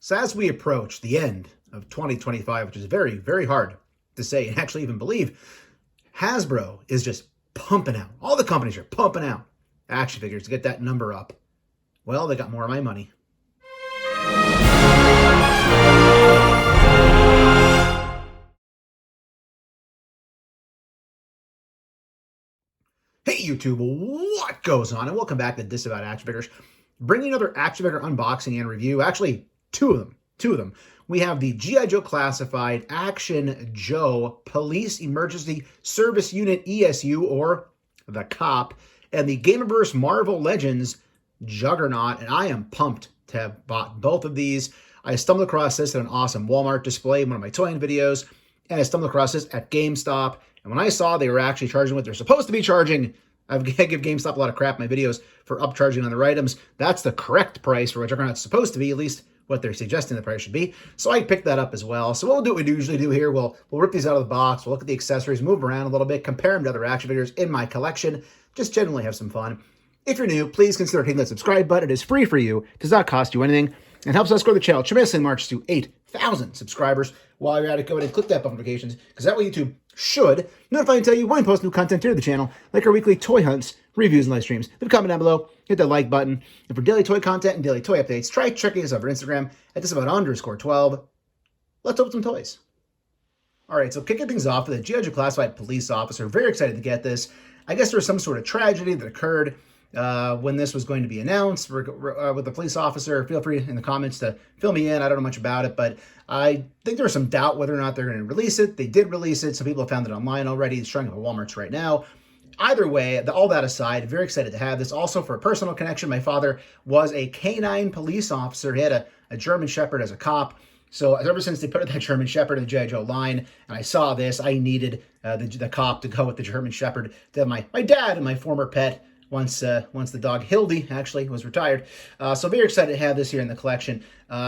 So as we approach the end of 2025, which is very, very hard to say and actually even believe, Hasbro is just pumping out. All the companies are pumping out action figures to get that number up. Well, they got more of my money. Hey YouTube, what goes on? And welcome back to Disavowed Action Figures. Bringing another action figure unboxing and review. Actually, two of them. We have the G.I. Joe Classified Action Joe Police Emergency Service Unit ESU, or the COP, and the Gamerverse Marvel Legends Juggernaut. And I am pumped to have bought both of these. I stumbled across this at an awesome Walmart display in one of my toy videos, and I stumbled across this at GameStop. And when I saw they were actually charging what they're supposed to be charging, I give GameStop a lot of crap in my videos for upcharging on their items. That's the correct price for what Juggernaut's supposed to be, at least what they're suggesting the price should be. So I picked that up as well. So we'll do what we usually do here. We'll rip these out of the box. We'll look at the accessories, move around a little bit, compare them to other action figures in my collection. Just generally have some fun. If you're new, please consider hitting that subscribe button. It is free for you, does not cost you anything, and helps us grow the channel tremendously. March to 8,000 subscribers. While you're at it, go ahead and click that bell notifications, because that way YouTube should notify and tell you when I post new content here to the channel, like our weekly toy hunts, reviews, and live streams. Leave a comment down below, hit that like button, and for daily toy content and daily toy updates, try checking us out on Instagram at Disavowed_12. Let's open some toys. All right, so kicking things off with a G.I. Joe Classified police officer. Very excited to get this. I guess there was some sort of tragedy that occurred when this was going to be announced with the police officer. Feel free in the comments to fill me in. I don't know much about it, but I think there was some doubt whether or not they're going to release it. They did release it. Some people have found it online already. It's showing up at Walmart's right now. Either way, all that aside, very excited to have this. Also, for a personal connection, my father was a canine police officer. He had a German Shepherd as a cop. So ever since they put that German Shepherd in the G.I. Joe line, and I saw this, I needed the cop to go with the German Shepherd to have my dad and my former pet once the dog Hildy actually was retired. So very excited to have this here in the collection.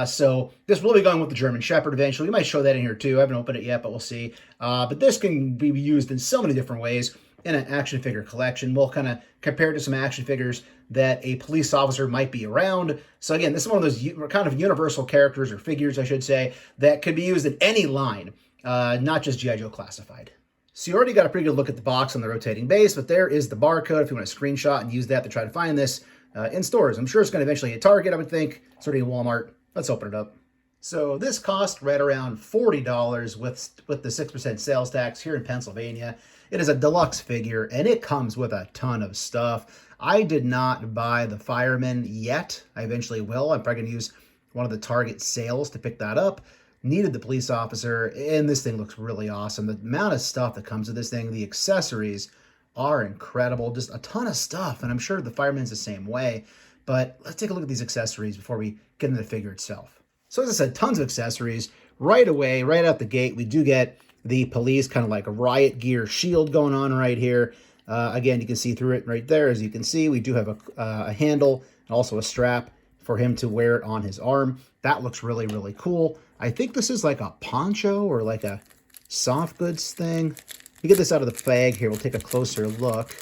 So this will be going with the German Shepherd eventually. We might show that in here too. I haven't opened it yet, but we'll see. But this can be used in so many different ways in an action figure collection. We'll kind of compare it to some action figures that a police officer might be around. So again, this is one of those kind of universal characters, or figures, I should say, that could be used in any line, not just G.I. Joe Classified. So you already got a pretty good look at the box on the rotating base, but there is the barcode if you want to screenshot and use that to try to find this in stores. I'm sure it's going to eventually hit Target, I would think. It's already in Walmart. Let's open it up. So this cost right around $40 with the 6% sales tax here in Pennsylvania. It is a deluxe figure, and it comes with a ton of stuff. I did not buy the fireman yet. I eventually will. I'm probably going to use one of the Target sales to pick that up. Needed the police officer, and this thing looks really awesome. The amount of stuff that comes with this thing, the accessories are incredible. Just a ton of stuff, and I'm sure the fireman's the same way. But let's take a look at these accessories before we get into the figure itself. So as I said, tons of accessories. Right away, right out the gate, we do get the police kind of like a riot gear shield going on right here. Again, you can see through it right there. As you can see, we do have a handle and also a strap for him to wear it on his arm. That looks really, really cool. I think this is like a poncho or like a soft goods thing. We get this out of the bag here. We'll take a closer look.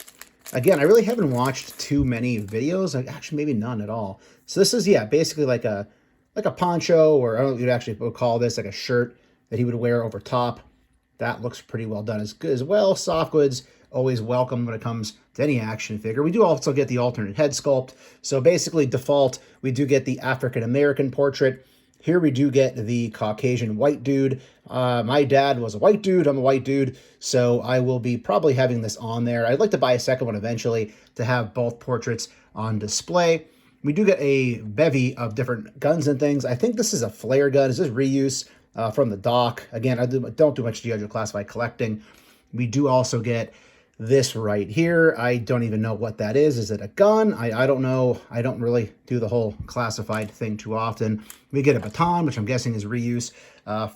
Again, I really haven't watched too many videos. Actually, maybe none at all. So this is, yeah, basically like a poncho, or I don't know what you'd actually call this, like a shirt that he would wear over top. That looks pretty well done as good as well. Soft goods, always welcome when it comes to any action figure. We do also get the alternate head sculpt. So basically default, we do get the African-American portrait. Here we do get the Caucasian white dude. My dad was a white dude. I'm a white dude. So I will be probably having this on there. I'd like to buy a second one eventually to have both portraits on display. We do get a bevy of different guns and things. I think this is a flare gun. Is this reuse from the dock? Again, I don't do much G.I. Joe Classified collecting. We do also get this right here. I don't even know what that is. Is it a gun? I don't know. I don't really do the whole classified thing too often. We get a baton, which I'm guessing is reuse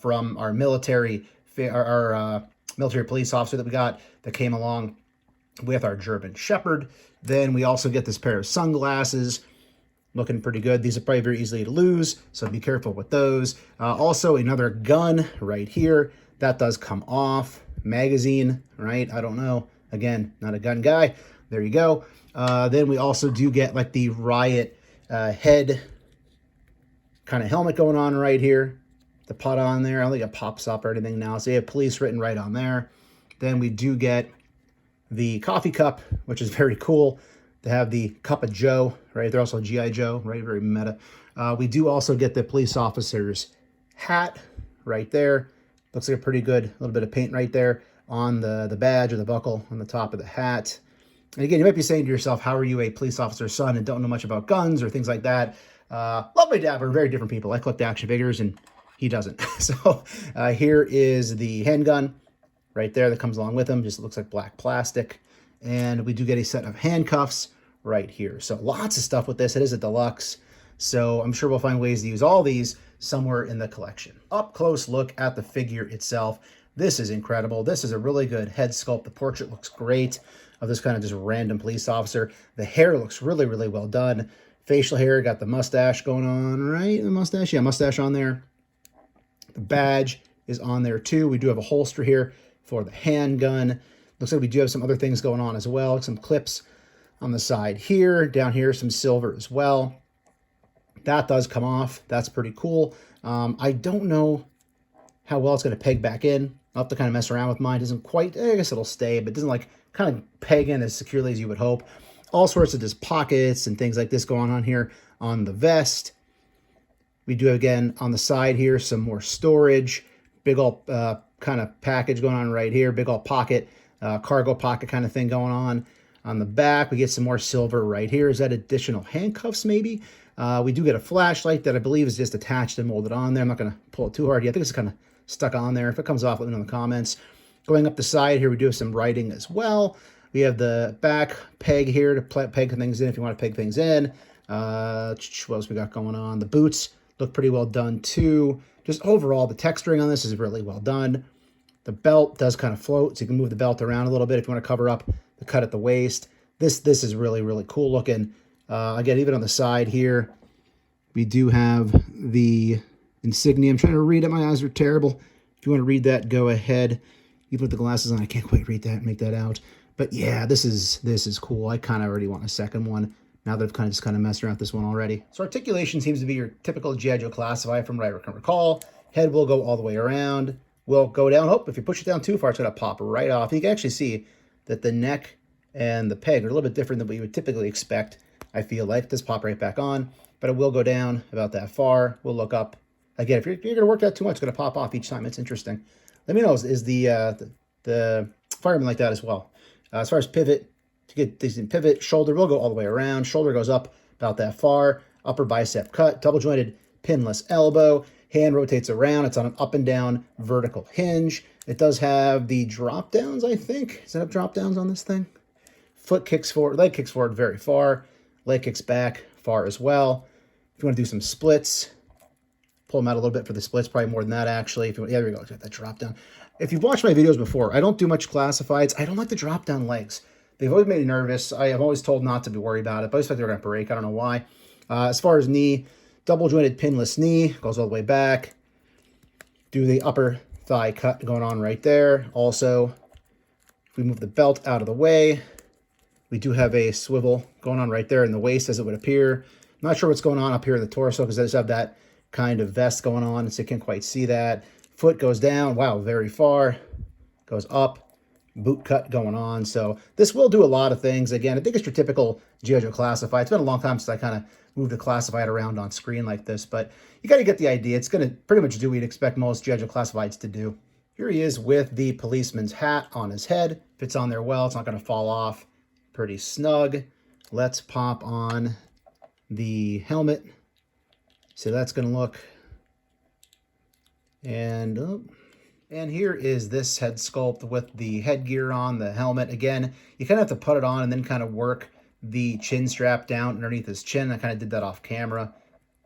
from our military police officer that we got that came along with our German Shepherd. Then we also get this pair of sunglasses. Looking pretty good. These are probably very easily to lose, so be careful with those. Also, another gun right here. That does come off. Magazine, right? I don't know. Again, not a gun guy. There you go. Then we also do get like the riot head kind of helmet going on right here. The pot on there. I don't think it pops up or anything now. So you have police written right on there. Then we do get the coffee cup, which is very cool. To have the cup of Joe, right? They're also G.I. Joe, right? Very meta. We do also get the police officer's hat right there. Looks like a pretty good little bit of paint right there on the badge or the buckle on the top of the hat. And again, you might be saying to yourself, how are you a police officer's son and don't know much about guns or things like that? Love my dad, but we're very different people. I collect action figures and he doesn't. So here is the handgun right there that comes along with him. Just looks like black plastic. And we do get a set of handcuffs right here. So lots of stuff with this. It is a deluxe. So I'm sure we'll find ways to use all these somewhere in the collection. Up close look at the figure itself. This is incredible. This is a really good head sculpt. The portrait looks great of this kind of just random police officer. The hair looks really, really well done. Facial hair, got the mustache going on, right? The mustache, yeah, mustache on there. The badge is on there too. We do have a holster here for the handgun. Looks like we do have some other things going on as well. Some clips on the side here. Down here, some silver as well. That does come off. That's pretty cool. I don't know how well it's going to peg back in. I'll have to kind of mess around with mine. It doesn't quite, I guess it'll stay, but it doesn't like kind of peg in as securely as you would hope. All sorts of just pockets and things like this going on here on the vest. We do, again, on the side here, some more storage. Big old kind of package going on right here. Big old pocket. Cargo pocket kind of thing going on. On the back, we get some more silver right here. Is that additional handcuffs maybe? We do get a flashlight that I believe is just attached and molded on there. I'm not going to pull it too hard. Yeah, I think it's kind of stuck on there. If it comes off, let me know in the comments. Going up the side here, we do have some writing as well. We have the back peg here to peg things in if you want to peg things in. What else we got going on? The boots look pretty well done too. Just overall, the texturing on this is really well done. The belt does kind of float, so you can move the belt around a little bit if you want to cover up the cut at the waist. This is really, really cool looking. Again, even on the side here, we do have the insignia. I'm trying to read it. My eyes are terrible. If you want to read that, go ahead. You put the glasses on. I can't quite read that and make that out. But yeah, this is cool. I kind of already want a second one now that I've kind of messed around with this one already. So Articulation seems to be your typical G.I. Joe classified from what I can recall. Head will go all the way around. Will go down. Oh, if you push it down too far, it's going to pop right off. You can actually see that the neck and the peg are a little bit different than what you would typically expect, I feel like. This pop right back on, but it will go down about that far. We'll look up. Again, if you're going to work that too much, it's going to pop off each time. It's interesting. Let me know, is the fireman like that as well? As far as pivot, to get this pivot, shoulder will go all the way around. Shoulder goes up about that far. Upper bicep cut, double jointed pinless elbow. Hand rotates around. It's on an up and down vertical hinge. It does have the drop downs, I think. Does it have drop downs on this thing? Foot kicks forward, leg kicks forward very far. Leg kicks back far as well. If you want to do some splits, pull them out a little bit for the splits, probably more than that actually. If you want, yeah, there we go, that drop down. If you've watched my videos before, I don't do much classifieds. I don't like the drop down legs. They've always made me nervous. I have always told not to be worried about it, but I just thought they were going to break. I don't know why. As far as knee, double jointed pinless knee, goes all the way back. Do the upper thigh cut going on right there. Also, if we move the belt out of the way, we do have a swivel going on right there in the waist as it would appear. I'm not sure what's going on up here in the torso because I just have that kind of vest going on, so you can't quite see that. Foot goes down, wow, very far. Goes up, boot cut going on. So this will do a lot of things. Again, I think it's your typical G.I. Joe classified. It's been a long time since I kind of moved a classified around on screen like this, but you got to get the idea. It's going to pretty much do what you'd expect most G.I. Joe classifieds to do. Here he is with the policeman's hat on his head. Fits on there well. It's not going to fall off. Pretty snug. Let's pop on the helmet. So that's going to look. And here is this head sculpt with the headgear on, the helmet. Again, you kind of have to put it on and then kind of work the chin strap down underneath his chin. I kind of did that off camera.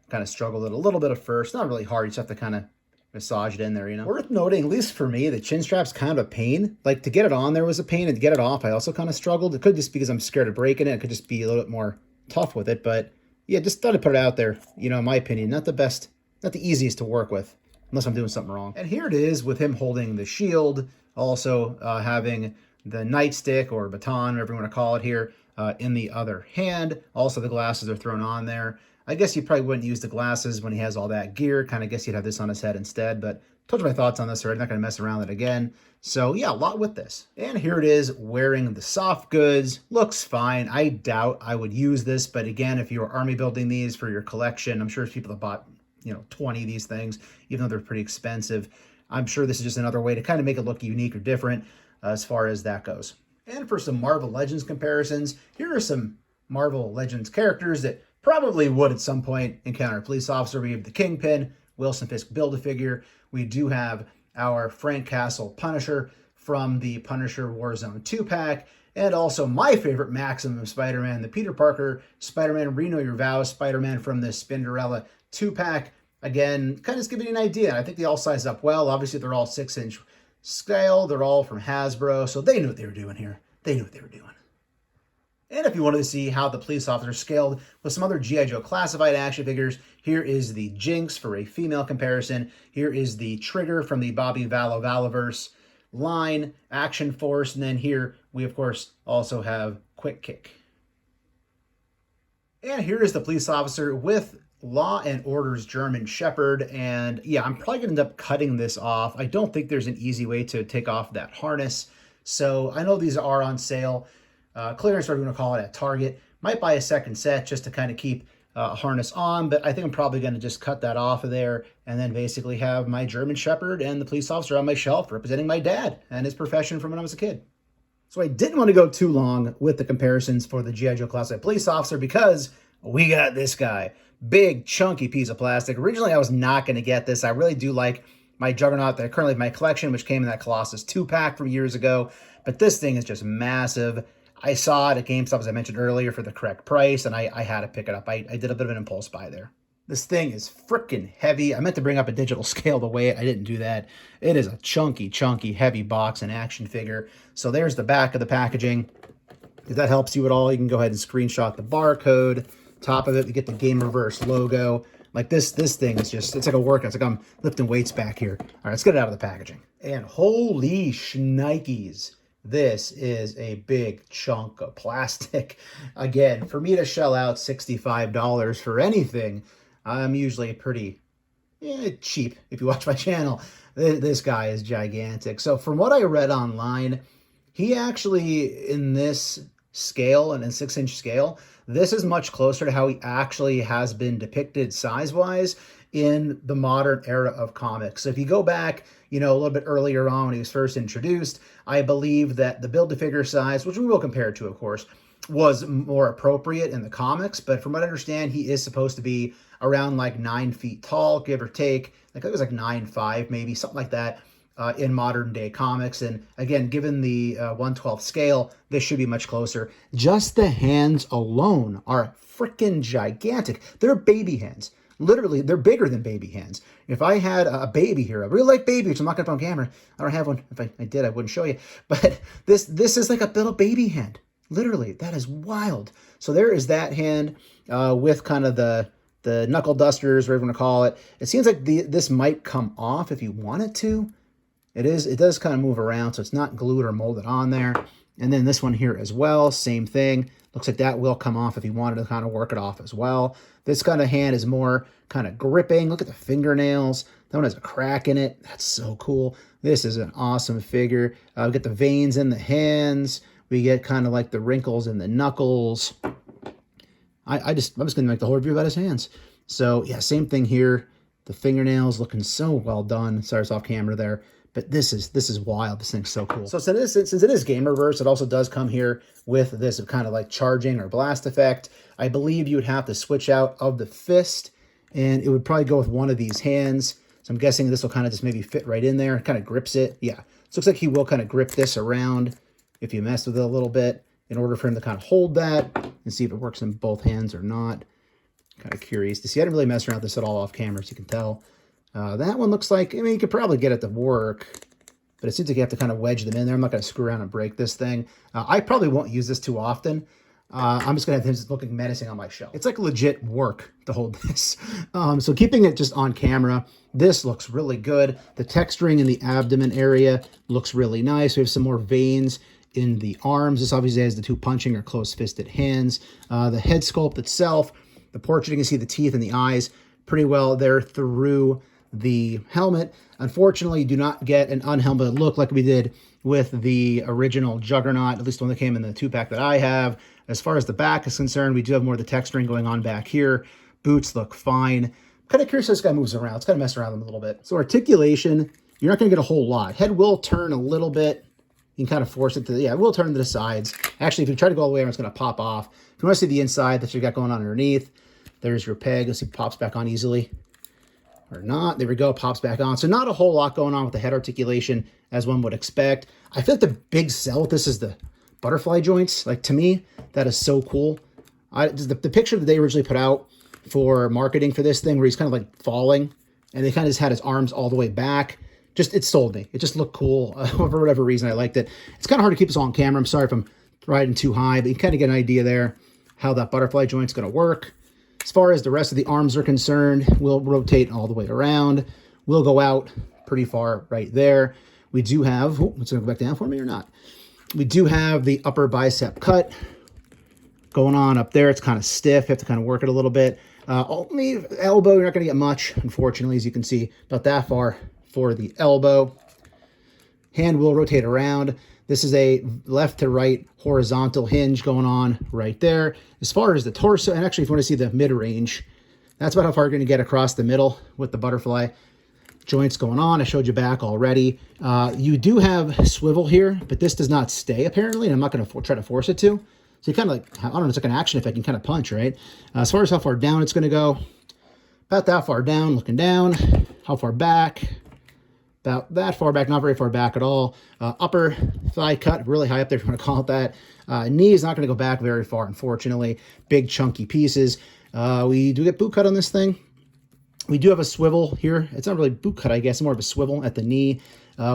Kind of struggled it a little bit at first. Not really hard. You just have to kind of massage it in there, you know. Worth noting, at least for me, the chin strap's kind of a pain. Like, to get it on there was a pain, and to get it off, I also kind of struggled. It could just be because I'm scared of breaking it. It could just be a little bit more tough with it. But yeah, just thought I'd put it out there. You know, in my opinion, not the best, not the easiest to work with, unless I'm doing something wrong. And here it is with him holding the shield, also having the nightstick or baton, whatever you want to call it here, in the other hand. Also, the glasses are thrown on there. I guess you probably wouldn't use the glasses when he has all that gear. Kind of guess you'd have this on his head instead, but told you my thoughts on this already. Not going to mess around with it again. So yeah, a lot with this. And here it is wearing the soft goods. Looks fine. I doubt I would use this, but again, if you were army building these for your collection, I'm sure there's people that bought, 20 of these things, even though they're pretty expensive. I'm sure this is just another way to kind of make it look unique or different as far as that goes. And for some Marvel Legends comparisons, here are some Marvel Legends characters that probably would at some point encounter a police officer. We have the Kingpin, Wilson Fisk Build-A-Figure. We do have our Frank Castle Punisher from the Punisher Warzone 2-pack, and also my favorite Maximum Spider-Man, the Peter Parker Spider-Man Reno Your Vows Spider-Man from the Spinderella 2-pack. Again, kind of just giving you an idea. I think they all size up well. Obviously, they're all 6-inch scale. They're all from Hasbro, so they knew what they were doing here. They knew what they were doing. And if you wanted to see how the police officer scaled with some other G.I. Joe classified action figures, here is the Jinx for a female comparison. Here is the Trigger from the Bobby Valaverse line, Action Force, and then here we, of course, also have Quick Kick. And here is the police officer with Law and Order's German Shepherd, and yeah, I'm probably going to end up cutting this off. I don't think there's an easy way to take off that harness, so I know these are on sale. Clearance, whatever you want to call it, at Target. Might buy a second set just to kind of keep a harness on, but I think I'm probably going to just cut that off of there and then basically have my German Shepherd and the police officer on my shelf representing my dad and his profession from when I was a kid. So I didn't want to go too long with the comparisons for the G.I. Joe Classic Police Officer because we got this guy. Big, chunky piece of plastic. Originally, I was not going to get this. I really do like my Juggernaut that I currently have in my collection, which came in that Colossus 2-pack from years ago. But this thing is just massive. I saw it at GameStop, as I mentioned earlier, for the correct price, and I had to pick it up. I did a bit of an impulse buy there. This thing is freaking heavy. I meant to bring up a digital scale to weigh it. I didn't do that. It is a chunky, heavy box and action figure. So there's the back of the packaging. If that helps you at all, you can go ahead and screenshot the barcode. Top of it, you get the Gamerverse logo. Like this thing is just, it's like a workout. It's like I'm lifting weights back here. All right, let's get it out of the packaging. And holy shnikes, this is a big chunk of plastic. Again, for me to shell out $65 for anything, I'm usually pretty cheap if you watch my channel. This guy is gigantic. So from what I read online, he actually, in this scale and in 6-inch scale, this is much closer to how he actually has been depicted size-wise in the modern era of comics. So if you go back, a little bit earlier on when he was first introduced, I believe that the Build-A-Figure size, which we will compare it to, of course, was more appropriate in the comics. But from what I understand, he is supposed to be around like 9 feet tall, give or take. Like it was like 9'5", maybe, something like that. In modern day comics. And again, given the 1/12 scale, this should be much closer. Just the hands alone are freaking gigantic. They're baby hands. Literally, they're bigger than baby hands. If I had a baby here, a real life baby, which I'm not going to put on camera. I don't have one. If I did, I wouldn't show you. But this is like a little baby hand. Literally, that is wild. So there is that hand with kind of the knuckle dusters, whatever you want to call it. It seems like this might come off if you want it to. It does kind of move around, so it's not glued or molded on there. And then this one here as well, same thing. Looks like that will come off if you wanted to kind of work it off as well. This kind of hand is more kind of gripping. Look at the fingernails. That one has a crack in it. That's so cool. This is an awesome figure. We get the veins in the hands. We get kind of like the wrinkles in the knuckles. I'm just going to make the whole review about his hands. So yeah, same thing here. The fingernails looking so well done. Sorry, it's off camera there. But this is wild. This thing's so cool. So since it is Gamerverse, it also does come here with this kind of like charging or blast effect. I believe you would have to switch out of the fist, and it would probably go with one of these hands. So I'm guessing this will kind of just maybe fit right in there. It kind of grips it. Yeah. So it looks like he will kind of grip this around if you mess with it a little bit in order for him to kind of hold that and see if it works in both hands or not. Kind of curious to see. I didn't really mess around with this at all off camera, as you can tell. That one looks like, you could probably get it to work, but it seems like you have to kind of wedge them in there. I'm not going to screw around and break this thing. I probably won't use this too often. I'm just going to have him looking menacing on my shelf. It's like legit work to hold this. So keeping it just on camera, this looks really good. The texturing in the abdomen area looks really nice. We have some more veins in the arms. This obviously has the two punching or close-fisted hands. The head sculpt itself, The portrait, you can see the teeth and the eyes pretty well there through the helmet. Unfortunately, you do not get an unhelmeted look like we did with the original Juggernaut, at least the one that came in the 2-pack that I have. As far as the back is concerned, we do have more of the texturing going on back here. Boots look fine. Kind of curious how this guy moves around. Let's kind of mess around with him a little bit. So articulation, you're not going to get a whole lot. Head will turn a little bit. You can kind of force it to, yeah, it will turn to the sides. Actually, if you try to go all the way around, it's going to pop off. If you want to see the inside that you got going on underneath, there's your peg. You'll see it pops back on easily. Or not. There we go. Pops back on. So not a whole lot going on with the head articulation as one would expect. I feel like the big sell with this is the butterfly joints. Like, to me, that is so cool. The picture that they originally put out for marketing for this thing, where he's kind of like falling, and they kind of just had his arms all the way back. Just, it sold me. It just looked cool. For whatever reason, I liked it. It's kind of hard to keep this all on camera. I'm sorry if I'm riding too high, but you kind of get an idea there how that butterfly joint's going to work. As far as the rest of the arms are concerned, we'll rotate all the way around. We'll go out pretty far right there. We do have, it's going to go back down for me or not? We do have the upper bicep cut going on up there. It's kind of stiff. You have to kind of work it a little bit. Only elbow, you're not going to get much, unfortunately, as you can see, about that far for the elbow. Hand will rotate around. This is a left to right horizontal hinge going on right there. As far as the torso, and actually if you want to see the mid-range, that's about how far you're going to get across the middle with the butterfly joints going on. I showed you back already. You do have swivel here, but this does not stay apparently, and I'm not going to try to force it to. So you kind of like, I don't know, it's like an action effect. You can kind of punch, right? As far as how far down it's going to go, about that far down, looking down. How far back? About that far back, not very far back at all. Upper thigh cut, really high up there if you want to call it that. Knee is not going to go back very far, unfortunately. Big chunky pieces. We do get boot cut on this thing. We do have a swivel here. It's not really boot cut, I guess, more of a swivel at the knee.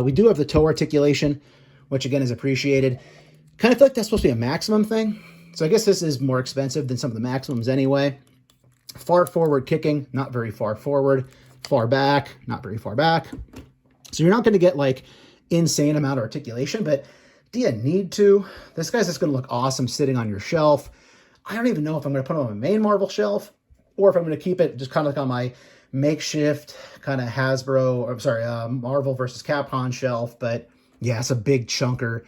We do have the toe articulation, which again is appreciated. Kind of feel like that's supposed to be a maximum thing. So I guess this is more expensive than some of the maximums anyway. Far forward kicking, not very far forward. Far back, not very far back. So you're not going to get like insane amount of articulation, but do you need to? This guy's just going to look awesome sitting on your shelf. I don't even know if I'm going to put him on my main Marvel shelf or if I'm going to keep it just kind of like on my makeshift kind of Marvel versus Capcom shelf. But yeah, it's a big chunker.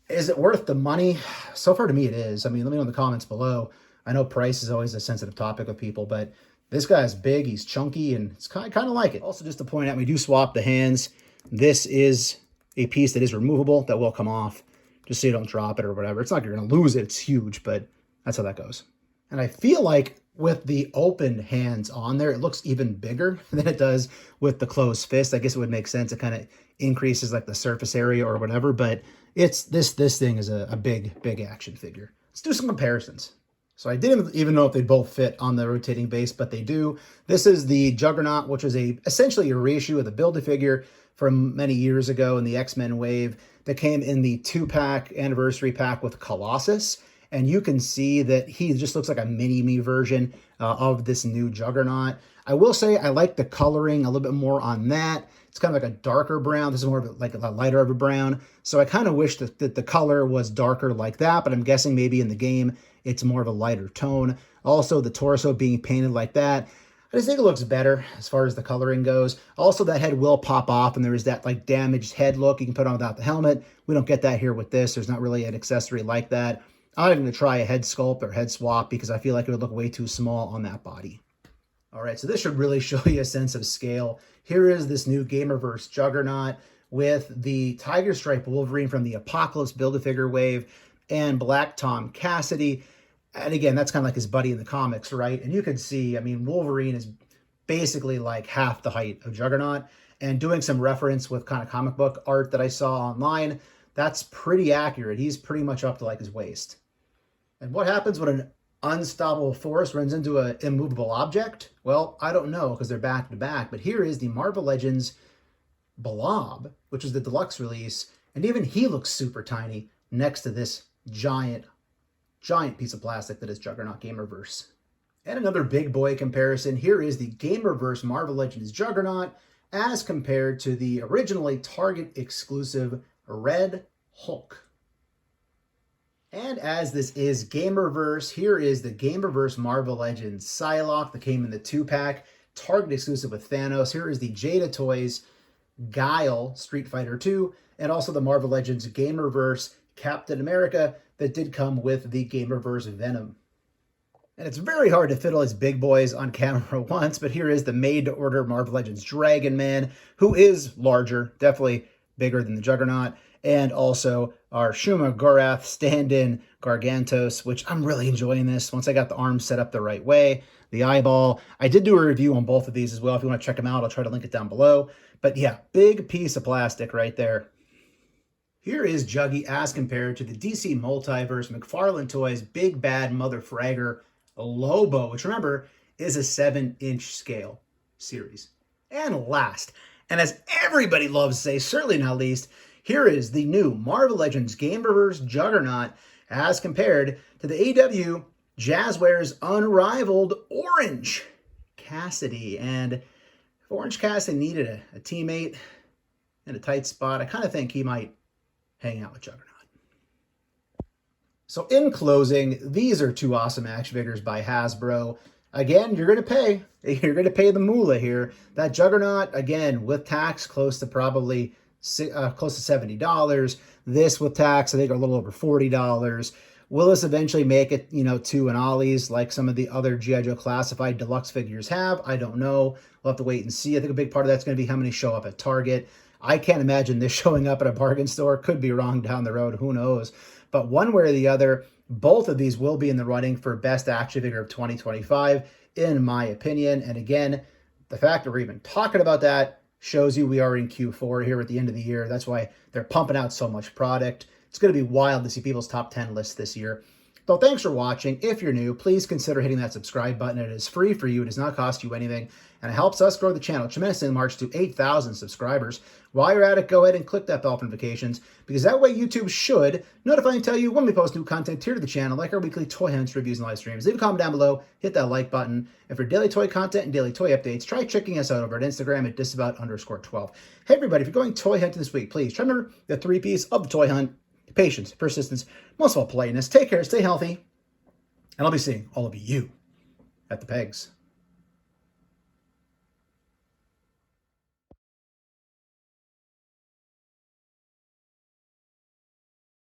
Is it worth the money? So far to me it is. I mean, let me know in the comments below. I know price is always a sensitive topic with people, but this guy's big, he's chunky, and it's kind of like it. Also, just to point out, we do swap the hands. This is a piece that is removable that will come off, just so you don't drop it or whatever. It's not like you're going to lose it. It's huge, but that's how that goes. And I feel like with the open hands on there, it looks even bigger than it does with the closed fist. I guess it would make sense. It kind of increases like the surface area or whatever, but it's this thing is a big action figure. Let's do some comparisons. So I didn't even know if they both fit on the rotating base, but they do. This is the Juggernaut, which was essentially a reissue of the Build-A-Figure from many years ago in the X-Men wave that came in the 2-pack anniversary pack with Colossus. And you can see that he just looks like a mini-me version of this new Juggernaut. I will say I like the coloring a little bit more on that. It's kind of like a darker brown. This is more of like a lighter of a brown. So I kind of wish that the color was darker like that, but I'm guessing maybe in the game it's more of a lighter tone. Also, the torso being painted like that, I just think it looks better as far as the coloring goes. Also, that head will pop off, and there is that like damaged head look you can put on without the helmet. We don't get that here with this. There's not really an accessory like that. I'm not going to try a head sculpt or head swap because I feel like it would look way too small on that body. All right, so this should really show you a sense of scale. Here is this new Gamerverse Juggernaut with the Tiger Stripe Wolverine from the Apocalypse Build-A-Figure wave and Black Tom Cassidy. And again, that's kind of like his buddy in the comics, right? And you can see, I mean, Wolverine is basically like half the height of Juggernaut. And doing some reference with kind of comic book art that I saw online, that's pretty accurate. He's pretty much up to like his waist. And what happens when an unstoppable force runs into an immovable object? Well, I don't know because they're back to back, but here is the Marvel Legends Blob, which is the deluxe release, and even he looks super tiny next to this giant piece of plastic that is Juggernaut Gamerverse. And another big boy comparison, here is the Gamerverse Marvel Legends Juggernaut as compared to the originally Target exclusive Red Hulk. And as this is Gamerverse, here is the Gamerverse Marvel Legends Psylocke that came in the 2-pack, Target exclusive with Thanos. Here is the Jada Toys Guile Street Fighter 2, and also the Marvel Legends Gamerverse Captain America that did come with the Gamerverse Venom. And it's very hard to fit all these big boys on camera once, but here is the made-to-order Marvel Legends Dragon Man, who is larger, definitely bigger than the Juggernaut, and also our Shuma Gorath stand-in Gargantos, which I'm really enjoying this once I got the arms set up the right way. The eyeball. I did do a review on both of these as well. If you want to check them out, I'll try to link it down below. But yeah, big piece of plastic right there. Here is Juggy as compared to the DC Multiverse McFarlane Toys Big Bad Mother Fragger Lobo, which remember is a 7-inch scale series. And last, and as everybody loves to say, certainly not least, here is the new Marvel Legends Gamerverse Juggernaut as compared to the AEW Jazzwares Unrivaled Orange Cassidy. And if Orange Cassidy needed a teammate in a tight spot, I kind of think he might hang out with Juggernaut. So in closing, these are two awesome action figures by Hasbro. Again, you're going to pay. You're going to pay the moolah here. That Juggernaut, again, with tax, close to probably close to $70. This with tax, I think, are a little over $40. Will this eventually make it, to an Ollie's like some of the other G.I. Joe Classified Deluxe figures have? I don't know. We'll have to wait and see. I think a big part of that's going to be how many show up at Target. I can't imagine this showing up at a bargain store. Could be wrong down the road. Who knows? But one way or the other, both of these will be in the running for Best Action Figure of 2025, in my opinion. And again, the fact that we're even talking about that shows you we are in Q4 here at the end of the year. That's why they're pumping out so much product. It's going to be wild to see people's top 10 lists this year. So thanks for watching. If you're new, please consider hitting that subscribe button. It is free for you. It does not cost you anything. And it helps us grow the channel tremendously in March to 8,000 subscribers. While you're at it, go ahead and click that bell for notifications, because that way YouTube should notify and tell you when we post new content here to the channel, like our weekly toy hunts, reviews, and live streams. Leave a comment down below. Hit that like button. And for daily toy content and daily toy updates, try checking us out over at Instagram at Disavowed_12. Hey everybody, if you're going toy hunting this week, please try to remember the 3 Ps of the toy hunt: patience, persistence, most of all politeness. Take care, stay healthy, and I'll be seeing all of you at the pegs.